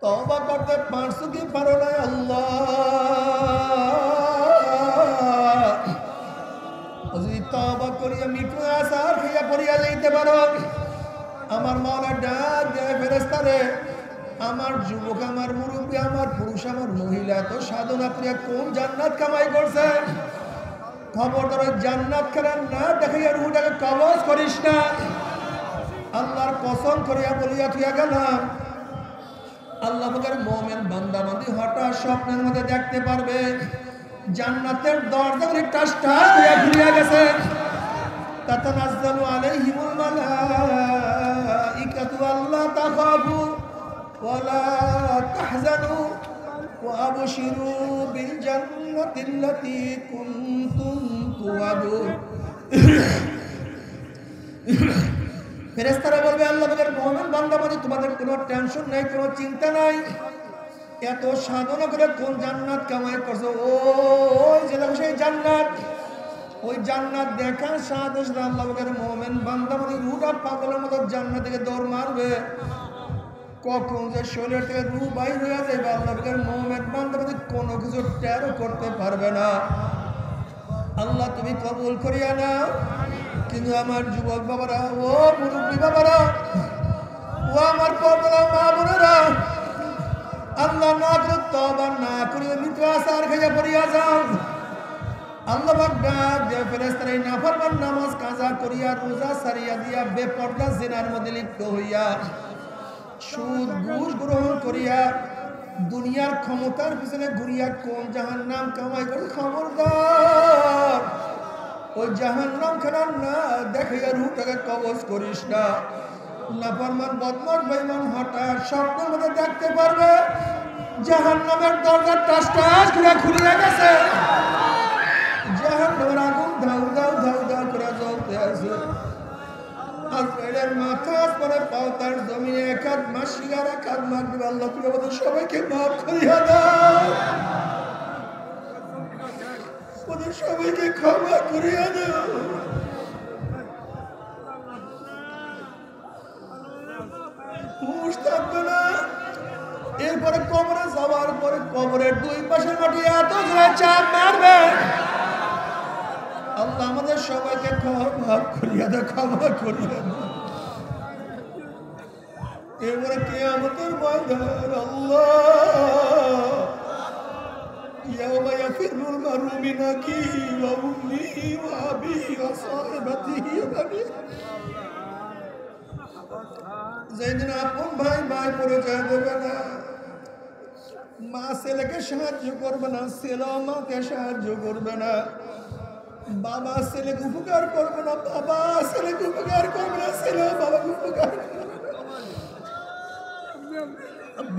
তওবা করতে পারছো কি পারো না আল্লাহ? যদি তওবা করিয়া মৃত্যু আসার খাইয়া পড়িয়া যাইতে পারো, আমার মাওলা ডাক দেয় ফেরেশতারে, আমার যুবক, আমার মুরব্বী, আমার পুরুষ, আমার মহিলা এত সাধনা করিয়া কোন জান্নাত কামাই করছে, খবরদার ওই জান্নাত খানা না দেখাইয়া রুহটাকে কবজ করিস না। আল্লাহর কসম করিয়া বলিয়া থিয়া গেলাম, আল্লাহ পাকের মুমিন বান্দা বান্দি হঠাৎ স্বপ্নের মধ্যে দেখতে পারবে জান্নাতের দরজাগুলি টাস টাস করিয়া খুলিয়া গেছে। তাতানাজ্জালু আলাইহিমুল মালাইকাতু আল্লা তাখাফু ওয়ালা তাহজানু ওয়া আবশিরু বিল জান্নাতিল্লাতী কুনতুম তুআদুন। ফেরেশতারা বলবে, আল্লাহ পাকের মুমিন বান্দা বান্দি তোমাদের কোনো টেনশন নাই, কোনো চিন্তা নাই, এত সাধনা করে কোন জান্নাত কামাই করছো, ওই যে দেখো সেই জান্নাত। ওই জান্নাত দেখার সাথে সাথে আল্লাহ পাকের মুমিন বান্দা বান্দি রুহটা পাগলের মতো জান্নাত থেকে দৌড় মারবে। কখন যে শরীর থেকে রুহ বাইর হয়ে যাবে আল্লাহ পাকের মুমিন বান্দা বান্দি কোনো কিছু টেরও করতে পারবে না। আল্লাহ তুমি কবুল করিয়া নাও। কিন্তু আমার যুবক বাবারা, ও মুরব্বী বাবারা, ও আমার পর্দার মা বোনেরা, আল্লাহ না করে তওবা না করে মৃত্যু আসার খাইয়া পড়িয়া যাও। আল্লাহ পাক ডাক দেয় ফেরেশতারা, এই নাফরমান নামাজ কাজা করিয়া রোজা সারিয়া দিয়া বেপরদা জিনার মধ্যে লিপ্ত হইয়া সুদ ঘুষ গ্রহণ করিয়া দুনিয়ার ক্ষমতার পিছনে ঘুরিয়া কোন জাহান্নাম কামাই করে, খবরদার ওই জাহান্নাম খানা না দেখাইয়া রুহটাকে কবজ করিস না। নাফরমান বদমাশ বেঈমান হঠাৎ স্বপ্নের মধ্যে দেখতে পারবে জাহান্নামের দরজা টাস টাস করে খুলিয়া গেছে, জাহান্নামের আগুন ধাউ ধাউ ধাউ ধাউ করে জ্বলতে আছে। আজরাইলের মাথা আসমানে পাও, তার জমিনে এক হাত মাসি আর এক হাত মাগরিব। আল্লাহ তুমি আমাদের সবাইকে মাফ করিয়া দাও, ওদের সবাইকে ক্ষমা করিয়া দাও। হুঁশ থাকবে না। এরপরে কবরে যাওয়ার পরে কবরের দুই পাশের মাটি এত জোরে চাপ মারবে, আল্লাহ আমাদের সবাইকে ক্ষমা করিয়া দাও, ক্ষমা করিয়া দাও। এরপরে কিয়ামতের ময়দান, আল্লাহ ইয়াওমা ইয়াফিরুল মারউ মিন আখিহি ওয়া উম্মিহি ওয়া আবিহি ওয়া সাহিবাতিহি ওয়া বানিহি। যেদিন আপন ভাই ভাই পরিচয় দেবে না, মা ছেলেকে সাহায্য করবে না, ছেলে মাকে সাহায্য করবে না, বাবা ছেলেকে উপকার করবে না, বাবা ছেলেকে উপকার করবে না, ছেলে বাবাকে উপকার করবে না,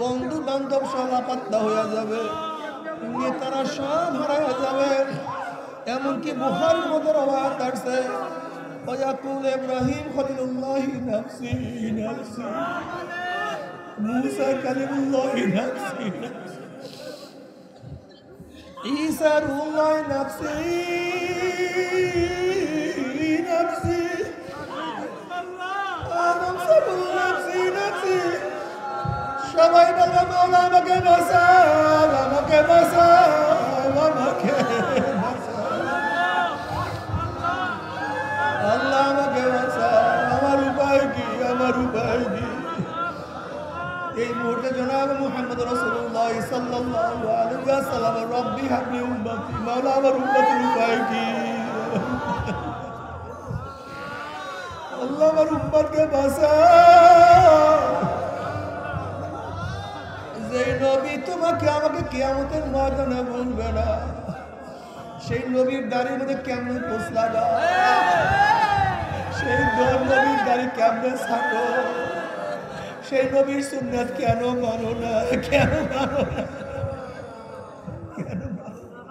বন্ধু বান্ধব সব আপাত্তা হয়ে যাবে, নেতারা সব হারাইয়া যাবে। এমনকি বুখারীর মধ্যে রওয়ায়াত আছে, ওয়ায়াকুল ইব্রাহিম খলিলুল্লাহি নাফসি নাফসি, মুসা কালিমুল্লাহি নাফসি নাফসি, ঈসা রুহুল্লাহি নাফসি নাফসি, আদম সাবুল নাফসি নাফসি। সবাই বলবে, মাওলা আমাকে বাঁচাও, আমাকে বাঁচাও, আমাকে বাঁচাও, আল্লাহ আমাকে বাঁচাও। আমার উপায় কি, আমার উপায় কি? এই মুহূর্তে জনাব মুহাম্মদ রাসূলুল্লাহ সাল্লাল্লাহু আলাইহি ওয়াসাল্লাম, রব্বি হাবলি উম্মতি, মাওলা আমার উম্মতের উপায় কি? আল্লাহ আমার উম্মতকে বাঁচাও। যেই নবী তোমাকে আমাকে কিয়ামতের ময়দানে বলবে না, সেই নবীর দাড়ির মধ্যে কেমন পোষ লাগা, সেই নবীর দাড়ি কেমনে ছাটো, সেই নবীর সুন্নাত কেন মানো না, কেন মানো না, কেন মানো না?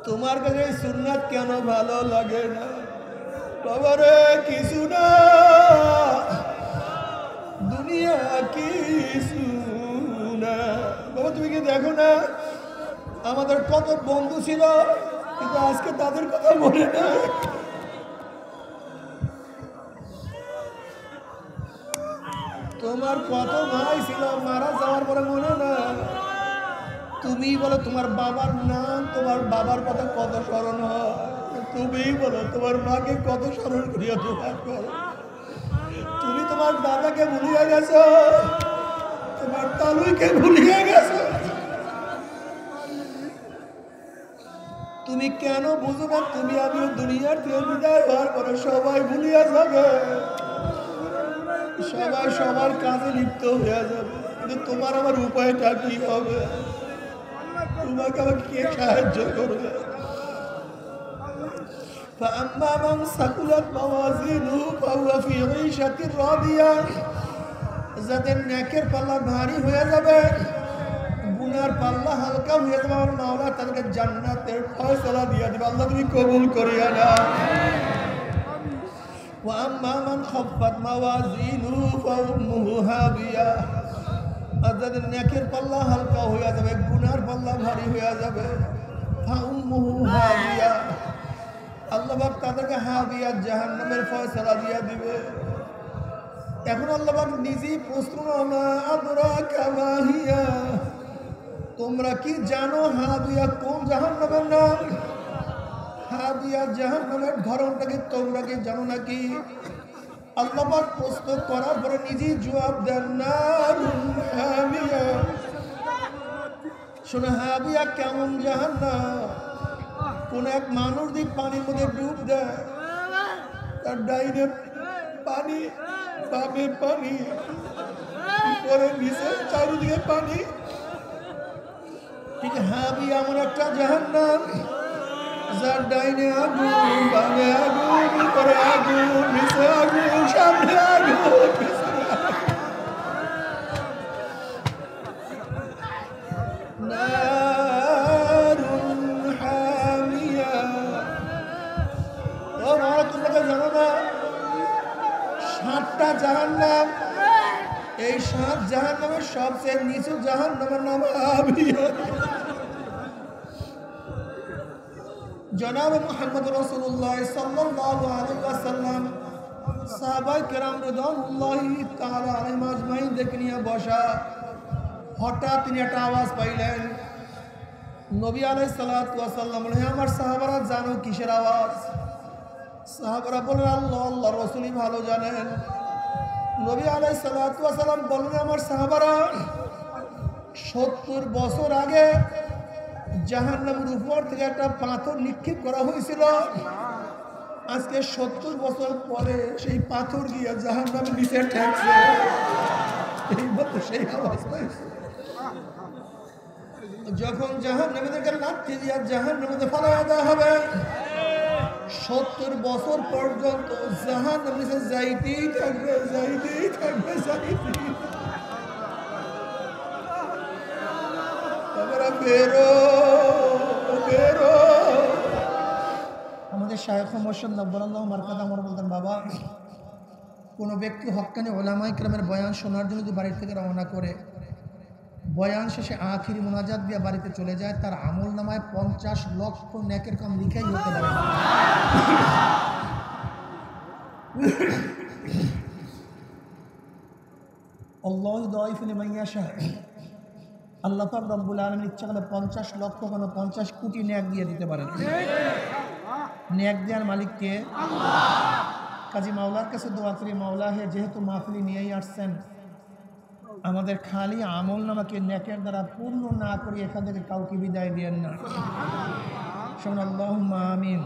তোমার কাছে সুন্নাত কেন ভালো লাগে না? বাবারে কিছু না, দুনিয়া কিছু না। বাবা তুমি কি দেখো না আমাদের কত বন্ধু ছিল, কিন্তু আজকে তাদের কথা মনে না। তোমার তোমার কত ভাই ছিল মারা যাওয়ার পরে মনে না তুমি বলো তোমার বাবার নাম তোমার বাবার কথা কত স্মরণ হয় তুমি বলো তোমার মাকে কত স্মরণ করিয়া তোমার করো তুমি তোমার দাদাকে ভুলিয়া গেছো তোমার তালুইকে ভুলিয়া গেছো তুমি কেন বুঝো না তুমি আমিও দুনিয়ার থেকে বিদায় হওয়ার পরে সবাই ভুলিয়া যাবে সবাই সবার কাজে লিপ্ত হয়ে যাবে কিন্তু তোমার আমার উপায়টা কি হবে তোমাকে আমাকে কে সাহায্য করবে فأما من ثقلت موازينه فهو في عيشة راضية যাদের নেকের পাল্লা ভারী হয়ে যাবে গুনার পাল্লা হালকা হয়ে যাবে আমার মাওলা তাদেরকে জান্নাতের ফয়সালা দিয়ে দিবে আল্লাহ তুমি কবুল করিয়া নাও وأما من خفت موازينه فأمه هاوية আর যাদের নেকের পাল্লা হালকা হয়ে যাবে গুনার পাল্লা ভারী হয়ে যাবে فأمه هاوية আল্লাহ পাক তাদেরকে হাবিয়া জাহান্নামের ফয়সালা দিয়ে দিবে এখন আল্লাহ পাক নিজেই প্রশ্ন মা আদরাকা মা হিয়া তোমরা কি জানো হাবিয়া কোন জাহান্নামের নাম হাবিয়া জাহান্নামের ধরনটা কি তোমরা কি জানো নাকি আল্লাহ পাক প্রশ্ন করার পরে নিজেই জবাব দেন নারুন হামিয়া শোনো হাবিয়া কেমন জাহান্নাম কোন এক মানুষ দিক পানির মধ্যে ডুব দেয় তার ডাইনে পানি বামে পানি উপরে নিচে চারিদিকে পানি ঠিক হাবি এমন একটা জাহান্নাম যার ডাইনে আগুন বামে আগুন উপরে আগুন নিচে আগুন সামনে আগুন জাহান্নাম এই 7 জাহান্নামের সবচেয়ে নিচু জাহান্নামের নাম হাবিয়া জনাব মুহাম্মদ রাসূলুল্লাহ সাল্লাল্লাহু আলাইহি ওয়াসাল্লাম সাহাবায়ে কেরাম রাদিয়াল্লাহু তাআলা আলাইহিম আজমাইন দেখনিয়া বসা হঠাৎ তিনি একটা আওয়াজ পাইলেন নবী আলাইহিস সালাতু ওয়াস সালাম বলেন আমার সাহাবারা জানো কিসের আওয়াজ সাহাবারা বলেন আল্লাহ আল্লাহর রাসূলই ভালো জানেন নবী আলাইহিস সালাতু ওয়াস সালাম বলেন আমার সাহাবারা 70 বছর আগে জাহান্নামের উপর থেকে একটা পাথর নিক্ষেপ করা হয়েছিল আজকে 70 বছর পরে সেই পাথর গিয়ে জাহান্নামের নিচে ঠেকছে এই মত সেই আওয়াজ পাইছে যখন জাহান্নামে থেকে লাথি দিয়া জাহান্নামে ফেলা দেওয়া হবে 70 বছর পর্যন্ত জাহান্নামের নিচে যাইতেই থাকবে যাইতেই থাকবে যাইতেই তারপরে বেরো বেরো আমাদের শায়খ মোহাম্মদ নব্বুল্লাহ মারকাদা আমার বলতেন বাবা কোনো ব্যক্তি হক্কানি ওলামায়ে কেরামের বয়ান শোনার জন্য যদি বাড়ি থেকে রওনা করে বয়ান শেষে আখিরি মুনাজাত দিয়ে বাড়িতে চলে যায় তার আমল নামায় 50 লক্ষ নেকের কাম লিখাই হতে পারে আল্লাহু দাইফু লিমান ইয়াশা আল্লাহ পাক রব্বুল আলামিন ইচ্ছা করলে 50 লক্ষ কেন 50 কোটি নেক দিয়ে দিতে পারেন নেক দেওয়ার মালিক কে আল্লাহ কাজী মাওলার কাছে দোয়া করি মাওলা হে যেহেতু মাহফিলে নিয়েই আসছেন আমাদের খালি আমল নামাকে নেকের দ্বারা পূর্ণ না করি এখান থেকে কাউকে বিদায় দিয়েন না শুনুন আল্লাহুম্মা আমিন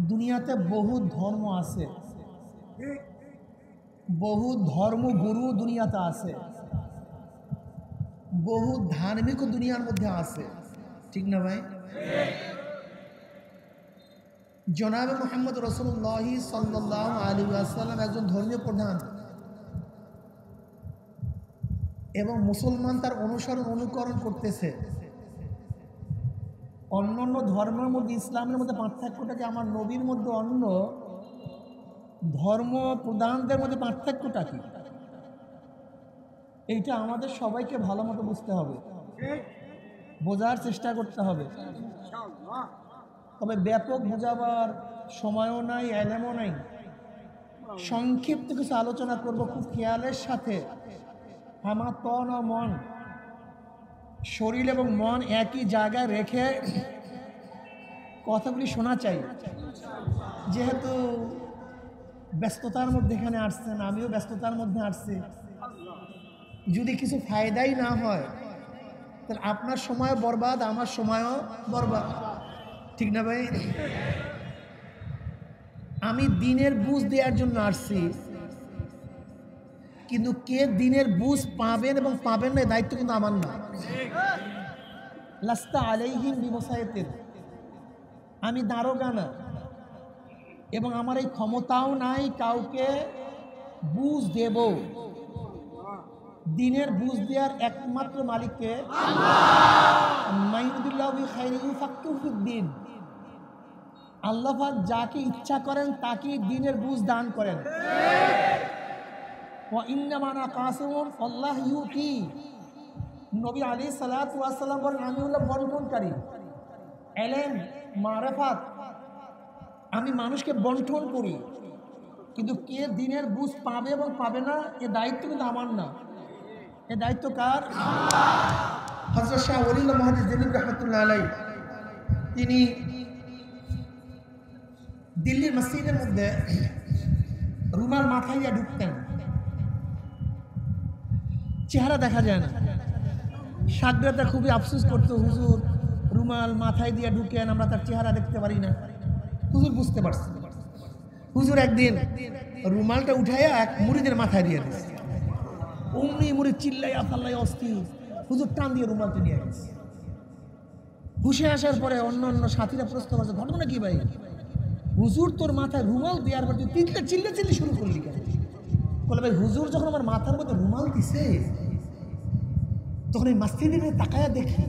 দুনিয়াতে বহু ধর্ম আছে বহু ধর্মগুরু দুনিয়াতে আছে বহু ধার্মিক দুনিয়ার মধ্যে আছে ঠিক না ভাই জনাব মুহাম্মদ রাসূলুল্লাহ সাল্লাল্লাহু আলাইহি ওয়াসাল্লাম একজন ধর্মীয় প্রধান এবং মুসলমান তার অনুসরণ অনুকরণ করতেছে অন্যান্য ধর্মের মধ্যে ইসলামের মধ্যে পার্থক্যটাকে আমার নবীর মধ্যে অন্য ধর্ম প্রধানদের মধ্যে পার্থক্যটা কি এইটা আমাদের সবাইকে ভালো মতো বুঝতে হবে বোঝার চেষ্টা করতে হবে তবে ব্যাপক বোঝাবার সময়ও নাই এলেমও নাই সংক্ষিপ্ত কিছু আলোচনা করব খুব খেয়ালের সাথে। আমার তন ও মন, শরীর এবং মন একই জায়গায় রেখে কথাগুলি শোনা চাই। যেহেতু ব্যস্ততার মধ্যে এখানে আসছেন, আমিও ব্যস্ততার মধ্যে আসছি, যদি কিছু ফায়দাই না হয় তাহলে আপনার সময় বরবাদ, আমার সময়ও বরবাদ, ঠিক না ভাই? আমি দিনের বুঝ দেওয়ার জন্য আসছি, কিন্তু কে দিনের বুঝ পাবেন এবং পাবেন না দায়িত্ব কিন্তু আমার না। লাস্তা আলাইহিম বিমুসাইতির, আমি দারোগা না, এবং আমার এই ক্ষমতাও নাই কাউকে বুঝ দেব। দিনের বুঝ দেওয়ার একমাত্র মালিককে আল্লাহ পাক যাকে ইচ্ছা করেন তাকে দিনের বুঝ দান করেন। নবী আলাইহিস সালাতু ওয়াস সালাম বলেন, আমি হলাম বন্টনকারী, ইলম মারিফাত, আমি মানুষকে বন্টন করি, কিন্তু কে দিনের বুঝ পাবে এবং পাবে না এ দায়িত্ব কিন্তু আমার না, এ দায়িত্ব কার? হযরত শাহ ওলিউল্লাহ মুহাদ্দিস দিল্লী রাহমাতুল্লাহ আলাইহি, তিনি দিল্লির মসজিদের মধ্যে রুমাল মাথায় দিয়ে ঢুকতেন, চেহারা দেখা যায় না। সাগরাতা খুবই আফসোস করতো, হুজুর রুমাল মাথায় দিয়ে ঢুকেন, আমরা তার চেহারা দেখতে পারি না। হুজুর বুঝতে পারছেন। হুজুর একদিন রুমালটা উঠাইয়া এক মুরিদের মাথায় দিয়ে দিয়েছে। অমনি মুরিদ চিল্লাইয়া ফাল্লাই অস্থির, হুজুর টান দিয়ে রুমালটা নিয়ে গেছে। হুশে আসার পরে অন্য অন্য সাথীরা প্রশ্ন করছে, ঘটনা কি ভাই? হুজুর তোর মাথায় রুমাল দেওয়ার পর তুই চিল্লি শুরু করলি কেন? বলে ভাই হুজুর যখন আমার মাথার মধ্যে রুমাল দিছে তখন এই মসজিদের তাকায়া দেখি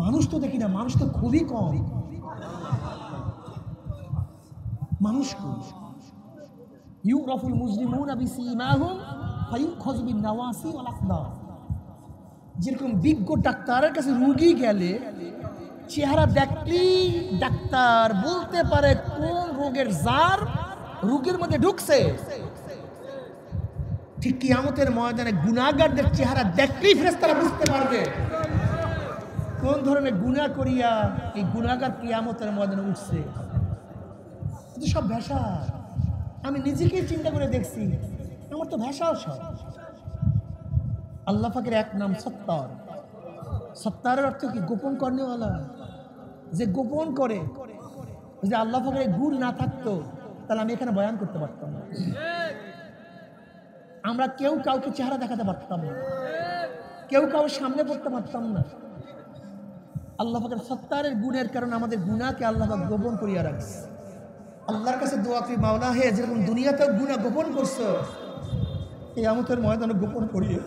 মানুষ তো দেখি না, মানুষ তো খুবই কম, মানুষ কম। ইউরাফুল মুজরিমুনা বিসীমাহুম ফায়ুখাযু বিন নাওয়াসি ওয়াল আকদাম। যেরকম বিজ্ঞ ডাক্তারের কাছে রোগী গেলে চেহারা দেখলেই ডাক্তার বলতে পারে কোন রোগের জার রোগের মধ্যে ঢুকছে, ঠিক কিয়ামতের ময়দানে গুনাহগারদের চেহারা দেখলেই ফেরেশতারা বুঝতে পারবে কোন ধরনের গুনাহ করিয়া এই গুনাহগার কিয়ামতের ময়দানে উঠছে। কিন্তু সব ভেসাল। আমি নিজেকেই চিন্তা করে দেখছি, আমার তো ভেসাল সব। আল্লাহ পাকের এক নাম সত্তার। সত্তারের অর্থ কি? গোপন করেওয়ালা। যে গোপন করে, যে আল্লাহ পাকের গুণ না থাকতো তাহলে আমি এখানে বয়ান করতে পারতাম না, আমরা কেউ কাউকে চেহারা দেখাতে পারতাম না, কেউ কাউর সামনে পড়তে পারতাম না। আল্লাহ পাকের সত্তারের গুণের কারণে আমাদের গুনাহকে আল্লাহ পাক গোপন করিয়া রাখছে। আল্লাহর কাছে দোয়া করি, মাওলা হে যেরকম দুনিয়াতেও গুনাহ গোপন করছো, কিয়ামতের ময়দানে গোপন করিয়ে।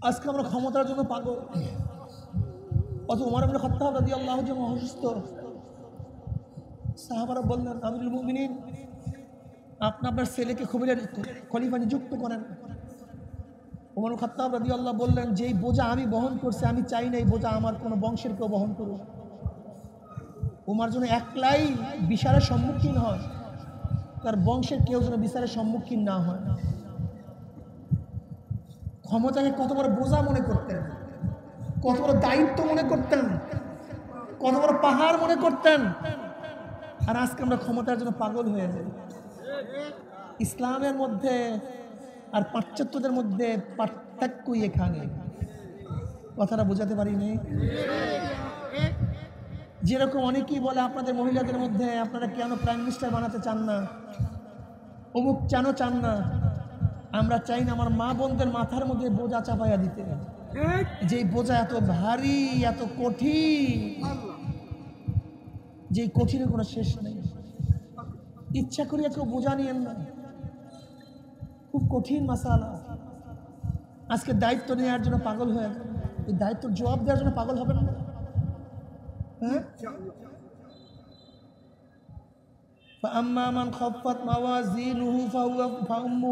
আজকে আমরা ক্ষমতার জন্য পাগল। অথবা ওমর ইবনে খাত্তাব রাদিয়াল্লাহু আনহু অসুস্থ, সাহাবারা বললেন, আমিরুল মুমিনিন আপনি আপনার ছেলেকে খলিফা নিযুক্ত করেন। ওমর ইবনে খাত্তাব রাদিয়াল্লাহু বললেন, যেই বোঝা আমি বহন করছি আমি চাই না এই বোঝা আমার কোনো বংশের কেউ বহন করুক। ওমর যেন একলাই বিচারের সম্মুখীন হয়, তার বংশের কেউ যেন বিচারের সম্মুখীন না হয়। ক্ষমতাকে কত বড় বোঝা মনে করতেন, কত বড় দায়িত্ব মনে করতেন, কত বড় পাহাড় মনে করতেন। আর আজকে আমরা ক্ষমতার জন্য পাগল হয়ে যাই। ইসলামের মধ্যে আর পাশ্চাত্যদের মধ্যে পার্থক্যই এখানে। কথাটা বোঝাতে পারিনি? যেরকম অনেকেই বলে আপনাদের মহিলাদের মধ্যে আপনারা কেন প্রাইম মিনিস্টার বানাতে চান না, অমুক কেন চান না, আমরা চাই না আমার মা বোনদের মাথার মধ্যে বোঝা চাপাইয়া দিতে, যে বোঝা এত ভারী এত কঠিন, যে কঠিনের কোনো শেষ নেই। ইচ্ছা করিয়া কেউ বোঝা নিয়েন না, খুব কঠিন মাসালা। আজকে দায়িত্ব নেওয়ার জন্য পাগল হয়ে যাবে, এই দায়িত্বের জবাব দেওয়ার জন্য পাগল হবেন না? হ্যাঁ, فأما من خفت موازينه فأم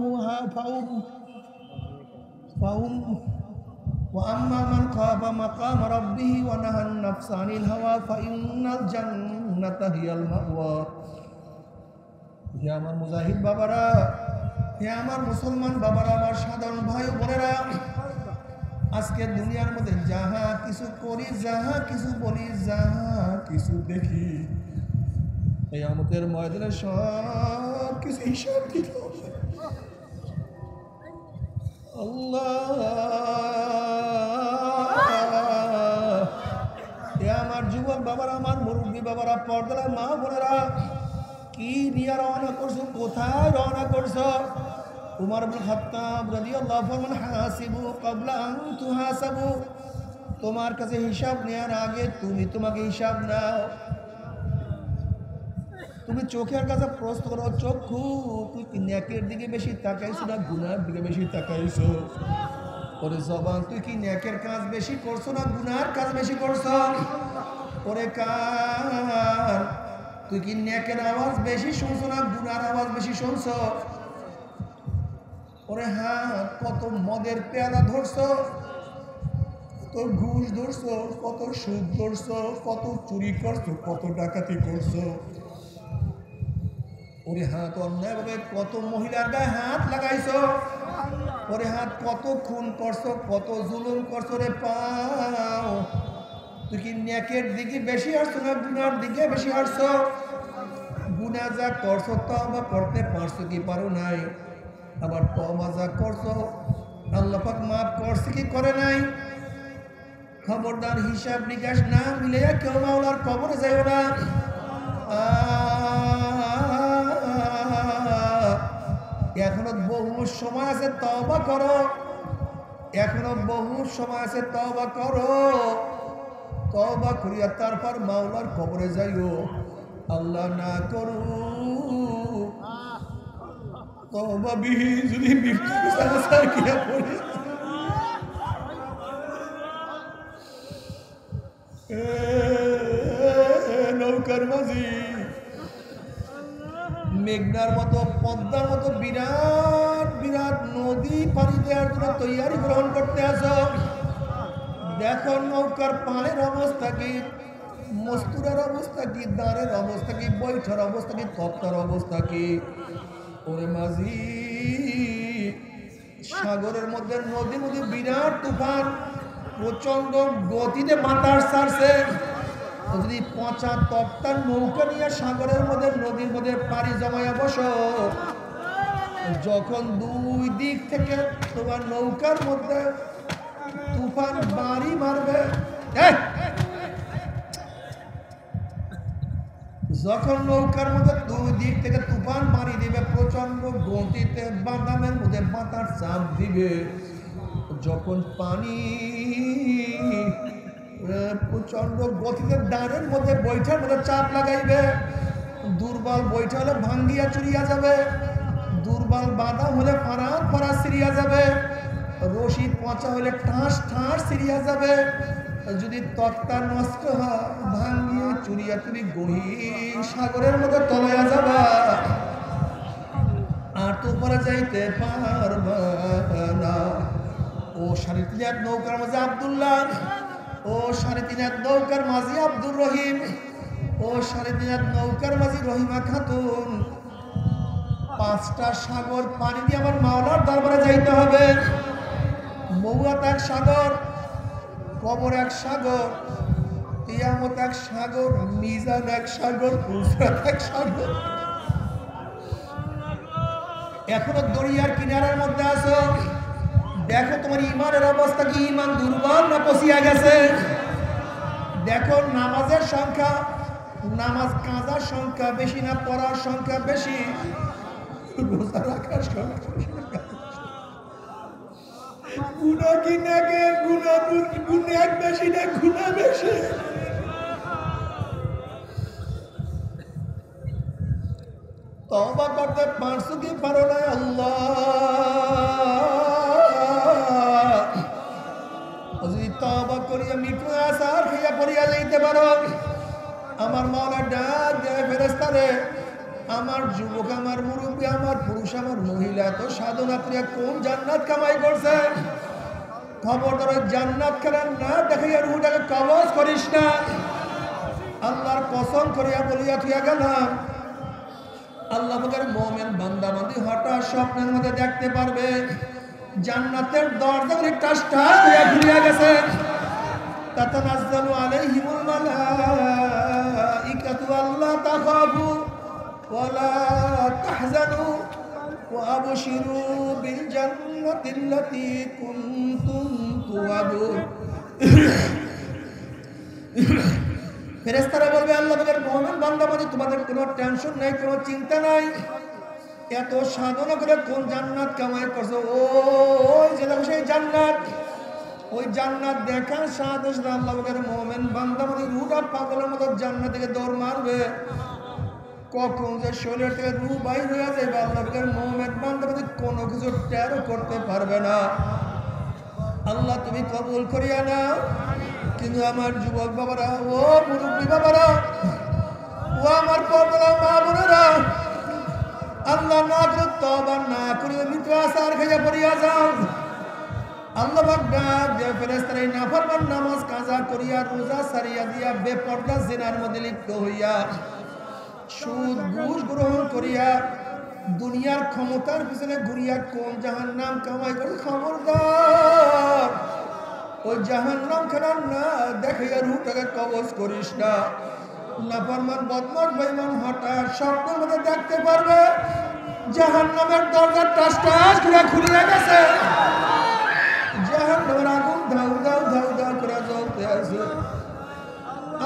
وأما من خاف مقام ربه ونهى النفس عن الهوى فإن الجنة هي المأوى হে আমার মুজাহিদ বাবারা, হে আমার মুসলমান বাবারা, আমার সাধারণ ভাই বোনেরা, আজকে দুনিয়ার মধ্যে যাহা কিছু করি, যাহা কিছু বলি, যাহা কিছু দেখি, এই আমাদের ময়দানে সব কিছু হিসাব দিতে হবে। আল্লাহ, হে আমার যুবক বাবারা, আমার মুরব্বী বাবারা, পর্দারা মা বোনেরা, কি নিয়ে রওনা করছো, কোথায় রওনা করছো? উমর ইবনে খাত্তাব রাদিয়াল্লাহু আনহু হাসিবু ক্বাবলা আন তুহাসাবু, তোমার কাছে হিসাব নেওয়ার আগে তুমি তোমাকে হিসাব নাও। তুমি চোখের কাছে প্রশ্ন করো, চক্ষু তুই কি নেকের দিকে বেশি তাকাইছো না গুনার দিকে বেশি তাকাইছো? ওরে জবান, তুই কি নেকের কাজ বেশি করছো না গুনার কাজ বেশি করছো? ওরে কান, তুই কি নেকের আওয়াজ বেশি শুনছো না গুনার আওয়াজ বেশি শুনছো? ওরে হাত, কত মদের পেয়ালা ধরছো, কত ঘুষ ধরছো, কত সুদ ধরছো, কত চুরি করছো, কত ডাকাতি করছো? ওরে হাত, অন্যায়ভাবে কত মহিলার গায়ে হাত লাগাইছো? ওরে হাত, কত খুন করছো, কত জুলুম করছো? রে পাও, তুই কি নেকের দিকে বেশি হাসছো না গুনার দিকে বেশি হাসছো? গুনা যা করছো তওবা করতে পারছো কি পারো নাই? আবার তওবা যা করছো আল্লাহ পাক মাফ করছে কি করে নাই? খবরদার, হিসাব নিকাশ না মিলে কেউ মাওলার কবরে যাইও না। এখনো বহু সময় আছে, তওবা করো। এখনো বহু সময় আছে, তওবা করো। তওবা করিয়া তারপর মাওলার কবরে যাইও। আল্লাহ না করু তওবা বিহীন যদি মৃত্যু গিয়া পড়ে, নৌকার মাঝি মেঘনার মতো, পদ্মার মতো বিরাট বিরাট নদী পাড়ি দেওয়ার জন্য তৈয়ারি গ্রহণ করতে আসো। দেখো নৌকার পাড়ের অবস্থা কি, মস্তুরার অবস্থা কি, দাঁড়ের অবস্থা কি, বৈঠার অবস্থা কি, তক্তার অবস্থা কি? ওরে মাঝি, সাগরের মধ্যে নদীর মধ্যে বিরাট তুফান, প্রচন্ড গতিতে বাতাস ছাড়ছে। যদি পচা তক্তার নৌকা নিয়ে সাগরের মধ্যে নদীর মধ্যে পাড়ি জমাইয়া বসো, যখন দুই দিক থেকে তোমার নৌকার মধ্যে তুফান বাড়ি মারবে, যখন নৌকার মধ্যে দুই দিক থেকে তুফান মারি দিবে, প্রচন্ড গতিতে বাদামের মধ্যে বাতাস চাপ দিবে, যখন পানি প্রচন্ড গতিতে ডানের মধ্যে বৈঠার মধ্যে চাপ লাগাইবে, দুর্বল বৈঠা হলে ভাঙ্গিয়া চুরিয়া যাবে, দুর্বল বাদাম হলে ফারান ফারা সিরিয়া যাবে, রশি পচা হলে ঠাস ঠাস সিরিয়া যাবে। যদি তক্তা নষ্ট হয়, ভাঙ্গিয়ে চুরিয়া তুমি গহীন সাগরের মধ্যে তলাইয়া যাবা, আর তো পরে যাইতে পারবা না। ও ৩.৫ হাত নৌকার মাঝে আব্দুল্লাহ, ও ৩.৫ হাত নৌকার মাঝি আব্দুর রহিম, ও ৩.৫ হাত নৌকার মাঝি রহিমা খাতুন, ৫টা সাগর পানি দিয়ে আমার মাওলার দরবারে যাইতে হবে। মৌয়াত এক সাগর, কবর এক সাগর, কিয়ামত এক সাগর, মিজান এক সাগর, উফরাত এক সাগর। এখনো দরিয়ার কিনারার মধ্যে আছো, দেখো তোমার ইমানের অবস্থা কি, ইমান দুর্বল না পচিয়া গেছে? দেখো নামাজের সংখ্যা, নামাজ কাজার সংখ্যা বেশি না পড়ার সংখ্যা বেশি? রোজা রাখার সংখ্যা বেশি না? গুনাহ কি নেকের গুনাহ বেশি না গুনাহ বেশি? তওবা করতে পারছো কি পারো না? আল্লাহ, যদি তওবা করিয়া মৃত্যু আসার হইয়া পড়িয়া যাইতে পারো, আমার মাওলা ডাক দেয় ফেরেশতারে, আমার যুবক, আমার মুরব্বী, আমার পুরুষ, আমার মহিলা এত সাধনা করে কোন জান্নাত কামাই করছে? খবরদার ওই জান্নাত খানার না দেখাইয়া রুহটাকে কবজ করিস না। আল্লাহর কসম করিয়া বলিয়া থুইয়া গেলাম, আল্লাহ পাকের মুমিন বান্দা বান্দি হঠাৎ স্বপ্নের মধ্যে দেখতে পারবে জান্নাতের দরজাগুলি টাস টাস করে খুলিয়া গেছে। তাতানাজ্জালু আলাইহিমুল মালাইকাতু আল্লা তাখাফু ওয়ালা তাহজানু ওয়া আবশিরু বিল জান্নাতিল্লাতী কুনতুম তুআদুন। ফেরেশতারা বলবে, আল্লাহ পাকের মুমিন বান্দা বান্দি তোমাদের কোনো টেনশন নাই, কোনো চিন্তা নাই। এত সাধনা করে কোন জান্নাত কামাই করছো? ওই যে দেখো সেই জান্নাত। ওই জান্নাত দেখার সাথে সাথে আল্লাহ পাকের মুমিন বান্দা বান্দি রুহটা পাগলের মতো জান্নাত থেকে দৌড় মারবে। কখন যে শরীর থেকে রুহ বাইর হয়ে যাবে আল্লাহ পাকের মুমিন বান্দা বান্দি কোনো কিছু টেরও করতে পারবে না। আল্লাহ তুমি কবুল করিয়া নাও। কিন্তু আমার যুবক বাবারা, ও মুরব্বী বাবারা, ও আমার পর্দার মা বোনেরা, আল্লাহ না করে তওবা না করে মৃত্যু আসার খাইয়া পড়িয়া যাও। আল্লাহ পাক ডাক দিয়ে ফেরেশতারা এই নাফরমান নামাজ কাজা করিয়া রোজা সারিয়া দিয়া বেপরদা জিনার মধ্যে লিপ্ত হইয়া সুদ ঘুষ গ্রহণ করিয়া দুনিয়ার ক্ষমতার পিছনে ঘুরিয়া কোন জাহান্নাম কামাই করে? খবরদার ওই জাহান্নাম খানার না দেখাইয়া রুহটাকে কবজ করিস না। নাফরমান বদমাশ বেঈমান হঠাৎ স্বপ্নের মধ্যে দেখতে পারবে জাহান্নামের দরজা টাস টাস করে খুলিয়া গেছে। জাহান্নামের আগুন ধাউ ধাউ ধাউ ধাউ করে জ্বলতে আছে।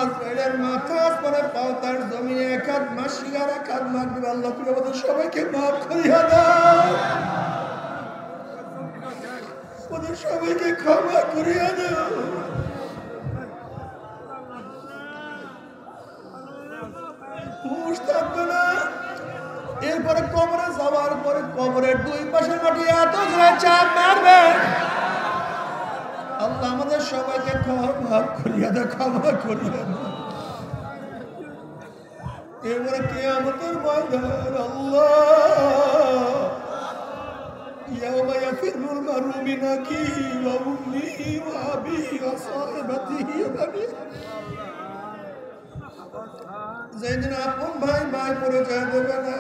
আসমানের মাথা আসমানের পাও তার জমিনে এক হাত মাসিগার এক হাত মাগরিব। আল্লাহ তুমি আমাদের সবাইকে মাফ করিয়া দাও, ওদের সবাইকে ক্ষমা করিয়া দাও। হুঁশ থাকবে না। এরপরে কবরে যাওয়ার পরে কবরের দুই পাশের মাটি এত জোরে চাপ মারবে, আল্লাহ আমাদের সবাইকে ক্ষমা করিয়া দাও, ক্ষমা করিয়া দাও। এরপরে কিয়ামতের ময়দান, আল্লাহ ইয়াওমা ইয়াফিরুল মারউ মিন আখিহি ওয়া উম্মিহি ওয়া আবিহি ওয়া সাহিবাতিহি ওয়া বানিহি। যেদিন আপন ভাই ভাই পরিচয় দেবে না,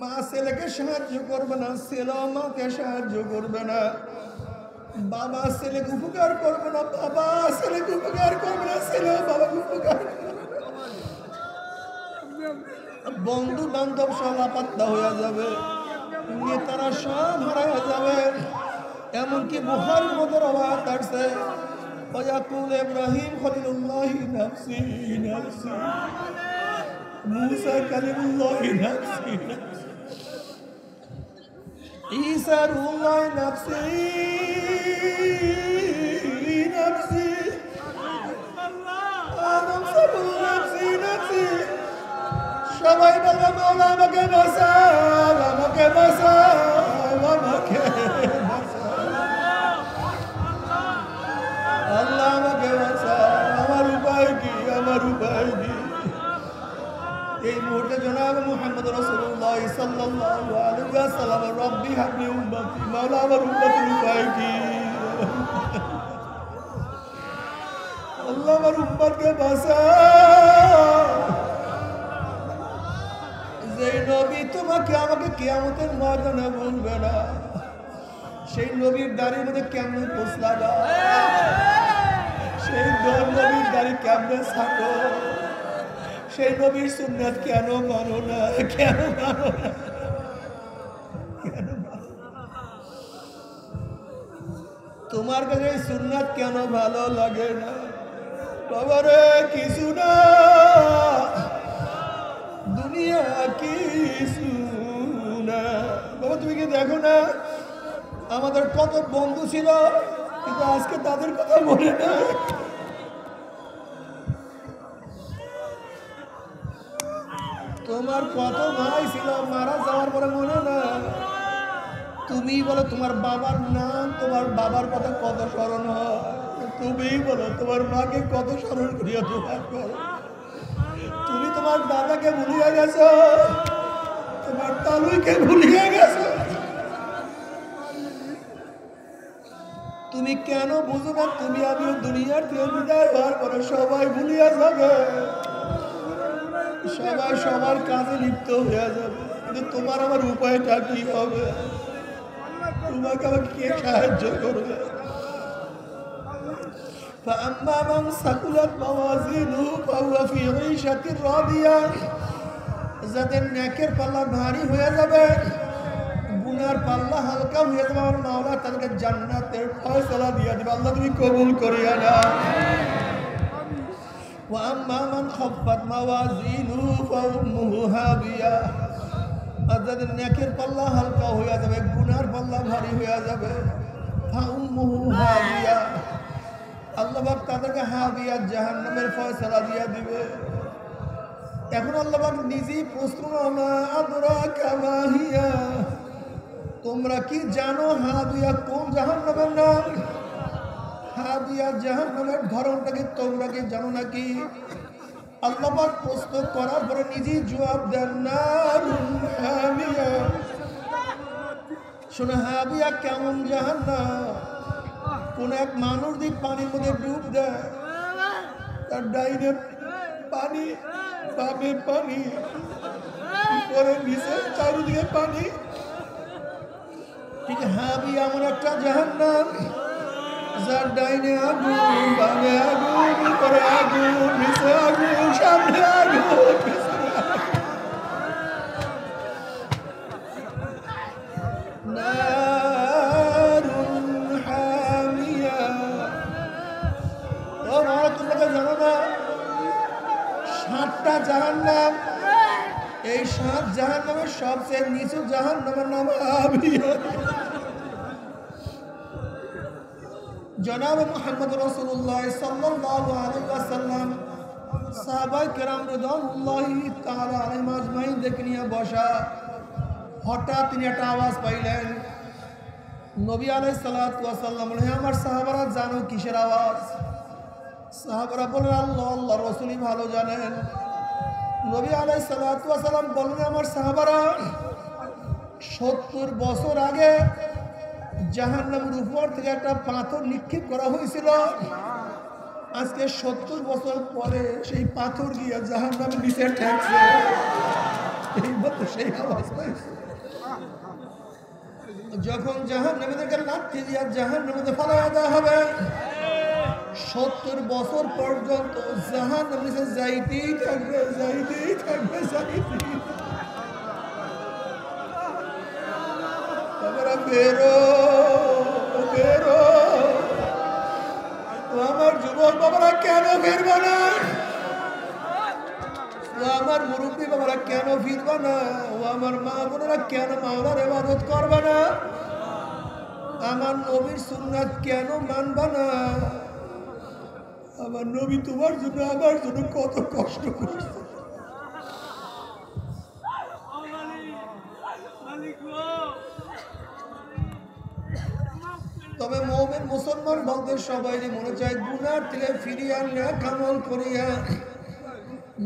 মা ছেলেকে সাহায্য করবে না, ছেলেও মাকে সাহায্য করবে না, বাবা ছেলেকে উপকার করবে না, বাবা ছেলেকে উপকার করবে না, ছেলেও বাবাকে উপকার করবে না। বন্ধু বান্ধব সব আপাত্তা হয়ে যাবে, নেতারা সব হারাইয়া যাবে। এমনকি বুখারীর মধ্যে রওয়ায়াত আছে, ওয়ায়াকুল ইব্রাহিম খলিলুল্লাহি নাফসি নাফসি, মুসা কালিমুল্লাহি নাফসি নাফসি, ঈসা রুহুল্লাহি নাফসি নাফসি, আদম সাবুল নাফসি নাফসি। সবাই বলবে মাওলা আমাকে বাঁচাও, আমাকে বাঁচাও, আমাকে বাঁচাও, আল্লাহ আমাকে বাঁচাও। আমার উপায় কি? আমার উপায় কি? এই মুহূর্তে জনাব মুহাম্মদ রাসূলুল্লাহ সাল্লাল্লাহু আলাইহি ওয়াসাল্লাম, রব্বি হাবলি উম্মতি, মাওলা আমার উম্মতের উপায় কি? আল্লাহ আমার উম্মতকে বাঁচাও। যেই নবী তোমাকে আমাকে কিয়ামতের ময়দানে বলবে না, সেই নবীর দাড়ির মধ্যে কেমন পোষ লাগা, সেই নবীর দাড়ি কেমনে ছাটো, সেই নবীর সুন্নাত কেন মানো না, কেন মানো না, কেন মানো না? তোমার কাছে সুন্নাত কেন ভালো লাগে না? বাবারে কিছু না, দুনিয়া কিছু না। বাবা তুমি কি দেখো না আমাদের কত বন্ধু ছিল, কিন্তু আজকে তাদের কথা মনে না। তোমার কত ভাই ছিল মারা যাওয়ার পরে মনে না। তুমি বলো তোমার বাবার নাম, তোমার বাবার কথা কত স্মরণ হয়। তুমি বলো তোমার মাকে কত স্মরণ করিয়া দোয়া করো। তুমি তোমার তোমার দাদাকে ভুলিয়ে গেছো, তোমার তালুইকে ভুলিয়ে গেছো। তুমি কেন বুঝো না? তুমি আমিও দুনিয়ার থেকে বিদায় হওয়ার পরে সবাই ভুলিয়ে যাবে, সবাই সবার কাজে লিপ্ত হয়ে যাবে, কিন্তু তোমার আমার উপায়টা কি হবে? তোমাকে আমাকে কে সাহায্য করবে? فأما من ثقلت موازينه فهو في عيشة راضية। যাদের নেকের পাল্লা ভারী হয়ে যাবে, গুনার পাল্লা হালকা হয়ে যাবে, আমার মাওলা তাদেরকে জান্নাতের ফয়সালা দিয়ে দিবে। আল্লাহ তুমি কবুল করিয়া নাও। وأما من خفت موازينه فأمه هاوية। আর যাদের নেকের পাল্লা হালকা হয়ে যাবে, গুনার পাল্লা ভারী হয়ে যাবে, فأمه هاوية, আল্লাহ পাক তাদেরকে হাবিয়া জাহান্নামের ফয়সালা দিয়ে দিবে। এখন আল্লাহ পাক নিজেই প্রশ্ন, মা আদরাকা মা হিয়া, তোমরা কি জানো হাবিয়া কোন জাহান্নামের নাম? হাবিয়া জাহান্নামের ধরনটা কি তোমরা কি জানো নাকি? আল্লাহ পাক প্রশ্ন করার পরে নিজেই জবাব দেন, নারুন হামিয়া। শোনো, হাবিয়া কেমন জাহান্নাম? কোন এক মানুষ দিক পানির মধ্যে ডুব দেয়, তার ডাইনে পানি, বামে পানি, উপরে নিচে চারিদিকে পানি। ঠিক হাবিয়া এমন একটা জাহান্নাম, যার ডাইনে আগুন, বামে আগুন, উপরে আগুন, নিচে আগুন, সামনে আগুন। জাহান্নাম, এই 7 জাহান্নামের সবচেয়ে নিচু জাহান্নামের নাম হাবিয়া। জনাব মুহাম্মদ রাসূলুল্লাহ সাল্লাল্লাহু আলাইহি ওয়াসাল্লাম সাহাবায়ে কেরাম রাদিয়াল্লাহু তাআলা আলাইহিম আজমাইন দেখে নিয়ে বসা। হঠাৎ তিনি একটা আওয়াজ পাইলেন। নবী আলাইহিস সালাতু ওয়াস সালাম বললেন, আমার সাহাবারা জানো কিসের আওয়াজ? সাহাবারা বললেন, আল্লাহ আল্লাহর রাসূলই ভালো জানেন। নবী আলাইহিস সালাতু ওয়াস সালাম বললেন, আমার সাহাবারা 70 বছর আগে জাহান্নামের উপর থেকে একটা পাথর নিক্ষেপ করা হয়েছিল। আজকে 70 বছর পরে সেই পাথর গিয়ে জাহান্নামের নিচে ঠেকছে। এইমাত্র সেই আওয়াজ পাইছে। যখন জাহান্নামীদেরকে লাঠি দিয়ে জাহান্নামে ফেলা দেওয়া হবে, 70 বছর পর্যন্ত জাহান্নামের নিচে যাইতেই থাকবে, যাইতেই থাকবে, যাইতেই। বেরো বেরো, আমার যুবক বাবারা কেন ফিরবে না? ও আমার মুরব্বী বাবারা কেন ফিরবে না? ও আমার মা বোনেরা কেন মাওলার ইবাদত করবে না? আমার নবীর সুন্নাত কেন মানবে না? আমার নবী তোমার জন্য আমার জন্য কত কষ্ট করছে। তবে মুমিন মুসলমান বলতে সবাই মনে চায় গুনার থেকে ফিরিয়া নেক আমল করিয়া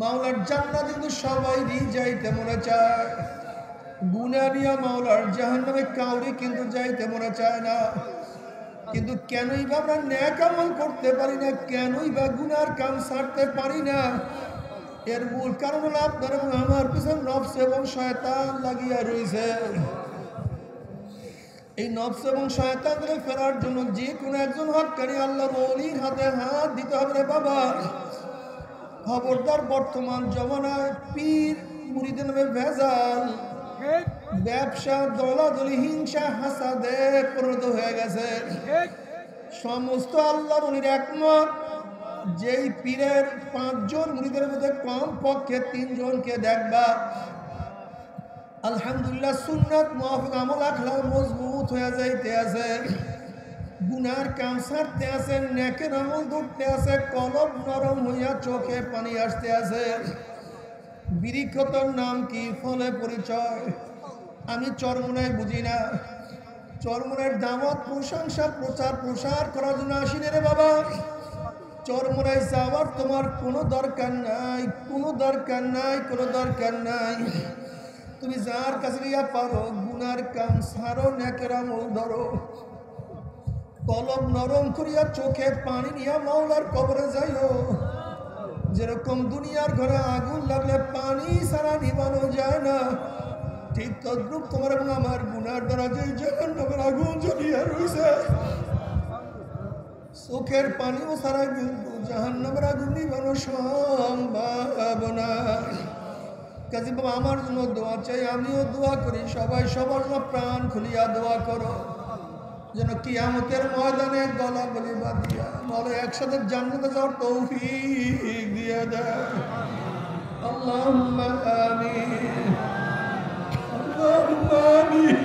মাওলার জান্নাত, কিন্তু সবাইরই যাইতে মনে চায়। গুনাহ নিয়া মাওলার জাহান্নামে কাউরি কিন্তু যাইতে মনে চায় না। কিন্তু কেনই বা আমরা নেক আমল করতে পারি না? কেনই বা গুনার কাম ছাড়তে পারি না? এর মূল কারণ হলো আপনার এবং আমার পিছনে নফস এবং শয়তান লাগিয়া রয়েছে। এই নফস এবং শয়তান থেকে ফেরার জন্য যে কোনো একজন হক্কানি আল্লাহর ওলির হাতে হাত দিতে হবে রে বাবা। খবরদার, বর্তমান জমানায় পীর মুরিদের নামে ভেজাল, ব্যবসা, দলাদলি, হিংসা, হাসাদে পরিণত হয়ে গেছে। সমস্ত আল্লাহর ওলির একমত, যেই পীরের 5 জন মুরিদের মধ্যে কম পক্ষে 3 জনকে দেখবা আলহামদুলিল্লাহ সুন্নাত মুআফিক আমল আখলাক মজবুত হয়ে যাইতে আছে, গুনার কাম ছাড়তে আছে, নেকের আমল ধরতে আছে, কলব নরম হইয়া চোখে পানি আসতে আছে। বিরিক্ষতর নাম কি, ফলে পরিচয়। আমি চরমোনায় বুঝি না। চরমোনার দাওয়াত, প্রশংসা, প্রচার প্রসার করার জন্য আসিনি রে বাবা। চরমোনায় যাওয়ার তোমার কোনো দরকার নাই, কোনো দরকার নাই, কোনো দরকার নাই। তুমি যার কাছে গিয়া পারো গুনার কাম সারো, নেকের আমল ধরো, কলব নরম করিয়া চোখে পানি নিয়া মাওলার কবরে যাইও। যেরকম দুনিয়ার ঘরে আগুন লাগলে পানি ছাড়া নিবানো যায় না, ঠিক তদ্রুপ তোমার এবং আমার গুনার দ্বারা যে জাহান্নামের আগুন জ্বলিয়া রয়েছে, চোখের পানিও ছাড়া কিন্তু জাহান্নামের আগুন নিবানো সম্ভব না। কাজী বাবা আমার জন্য দোয়া চাই, আমিও দোয়া করি, সবাই সবার জন্য প্রাণ খুলিয়া দোয়া করো যেন কিয়ামতের ময়দানে গলা গলি বাঁধিয়া বলে একসাথে জান্নাতে যাওয়ার তৌফিক দিয়ে দেয়। আল্লাহুম্মা আমিন, আল্লাহুম্মা আমিন,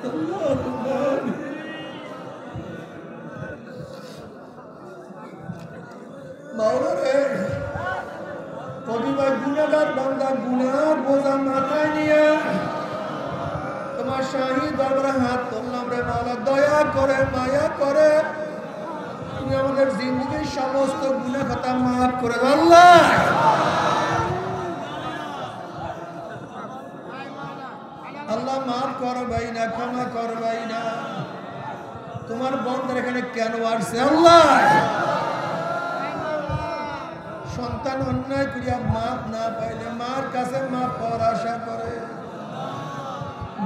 আল্লাহুম্মা আমিন। মাওলা রে, কবিবার গুনাহগার বান্দা গুনার বোঝা মাথায় নিয়ে তোমার শাহী দরবারে হাত তুললাম রে মাওলা, দয়া করে মায়া করে তুমি আমাদের জিন্দগির সমস্ত গুনাহ খাতা মাফ করে দাও আল্লাহ। আল্লাহ মাফ করবাই না, ক্ষমা করবাই না। তোমার বন্দার এখানে কেন আসছে আল্লাহ? সন্তান অন্যায় করিয়া মাপ না পাইলে মার কাছে মাপ পাওয়ার আশা করে,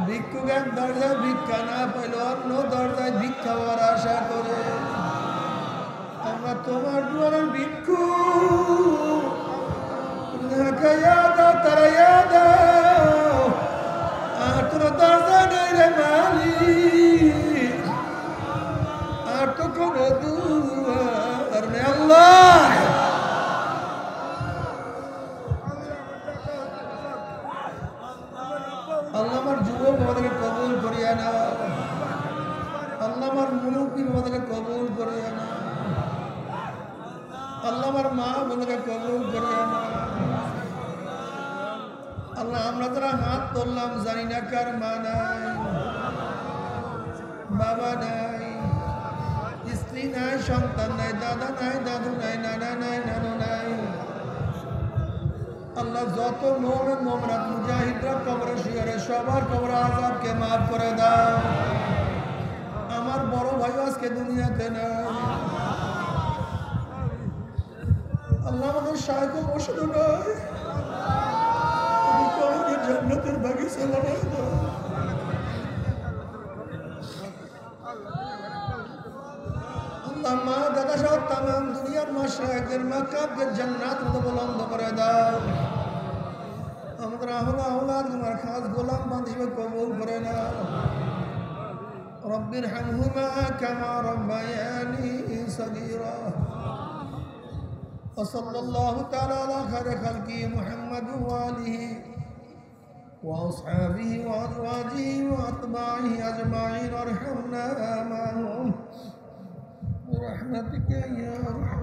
ভিক্ষুক এক দরজায় ভিক্ষা না পাইলে অন্য দরজায় ভিক্ষা পাওয়ার আশা করে। আমরা তোমার দুয়ারের ভিক্ষু, তারাইয়া দাও, আর কোনো দরজা নেই রে মালিক, আর তো কোনো দুয়ার নেই আল্লাহ। আল্লাহ আমার যুবক আমাদেরকে কবুল করিয়া না, আল্লাহ আমার মুরব্বী আমাদেরকে কবুল করিয়া না, আল্লাহ আমার মা আমাদেরকে কবুল করিয়া না। আল্লাহ আমরা যারা হাত তুললাম জানি না কার মা নাই, বাবা নাই, স্ত্রী নাই, সন্তান নাই, দাদা নাই, দাদু নাই, নানা নাই, নানু নাই। আল্লাহ যত মুমিন মুমিনাত মুজাহিদরা কবরে শুয়ে সবার কবরে আযাবকে মাফ করে দাও। আমার বড় ভাই আজকে দুনিয়াতে নাই, আল্লাহ আমাদের শায়খুল মুর্শিদ নাই, তুমি কবরে জান্নাতের বাগিচা বানাই দাও। আল্লাহ মা দাদা সহ তামাম দুনিয়ার মাশায়েখদের মাকামকে জান্নাত মতো বুলন্দ করে দাও। আমাদের আওলাদ তোমার খাস গোলাম বান্দী হিসেবে কবুল করে নাও। রব্বির হামহুমা কামা রব্বায়ানি সগীরা। وصلى الله تعالى على خير خلقه محمد وآله وأصحابه وأزواجه وأتباعه أجمعين وارحمنا معهم برحمتك يا أرحم